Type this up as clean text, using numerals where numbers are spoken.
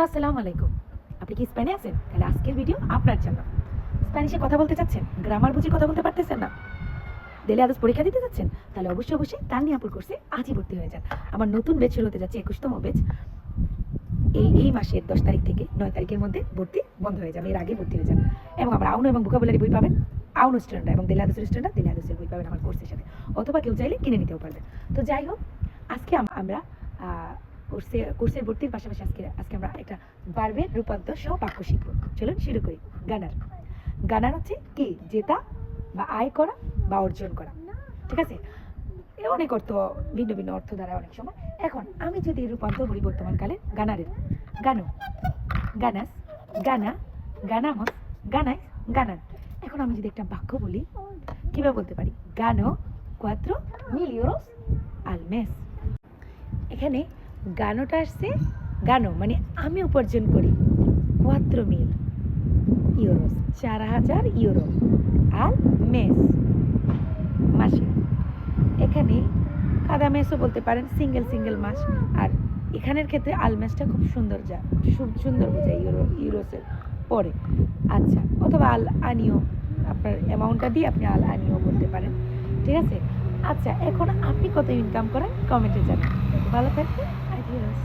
Hello, আসসালামু আলাইকুম। আপনি কি স্পেনে আছেন? তাহলে আজকের ভিডিও আপনার জন্য। স্প্যানিশে কথা বলতে চাচ্ছেন, গ্রামার বুঝে কথা বলতে পারতেছেন না, ডেলি আদার্স পরীক্ষা দিতে যাচ্ছেন, তাহলে অবশ্যই তাননিয়াপুর কোর্সে আজই ভর্তি হয়ে যান। আমার নতুন ব্যাচ শুরু হতে যাচ্ছে, 21তম ব্যাচ। এই মাসের 10 তারিখ থেকে 9 তারিখের মধ্যে ভর্তি বন্ধ হয়ে যাবে, এর আগে ভর্তি হয়ে যান। এবং আমরা আউনো এবং ভোকাবুলারি বই পাবেন, আউনো স্টুডেন্টরা এবং ডেলি আদার্সের স্টুডেন্টরা ডেলি আদার্সের বই পাবেন আমার কোর্সের সাথে, অথবা কেউ চাইলে কিনে নিতেও পারবেন। তো যাই হোক, আজকে আমরা কোর্সের ভর্তির পাশাপাশি আজকে আমরা একটা ভার্বের রূপান্তর সহ বাক্য শিখবো। চলুন শুরু করি। গানার হচ্ছে কি, জেতা বা আয় করা বা অর্জন করা, ঠিক আছে? এর অনেক অর্থ, ভিন্ন ভিন্ন অর্থ দ্বারা অনেক সময়। এখন আমি যদি রূপান্তর বলি বর্তমানকালে গানারের, গানো, গানাস, গানা, গানামস, গানাইস, গানান। এখন আমি যদি একটা বাক্য বলি, কিভাবে বলতে পারি? গানো 4.000 euros al mes। এখানে গানোটা আসছে, গানো মানে আমি উপার্জন করি 4.000 euros, 4,000 ইউরো, আল মেস, মাসে। এখানে কাদা মেসও বলতে পারেন, সিঙ্গেল মাস। আর এখানের ক্ষেত্রে আলমেসটা খুব সুন্দর বোঝায়, ইউরোসের পরে। আচ্ছা, অথবা আল আনিও, আপনার অ্যামাউন্টটা দিয়ে আপনি আল আনিও বলতে পারেন, ঠিক আছে? আচ্ছা, এখন আপনি কত ইনকাম করেন কমেন্টে জানান। ভালো থাকবেন, আইডিয়াস।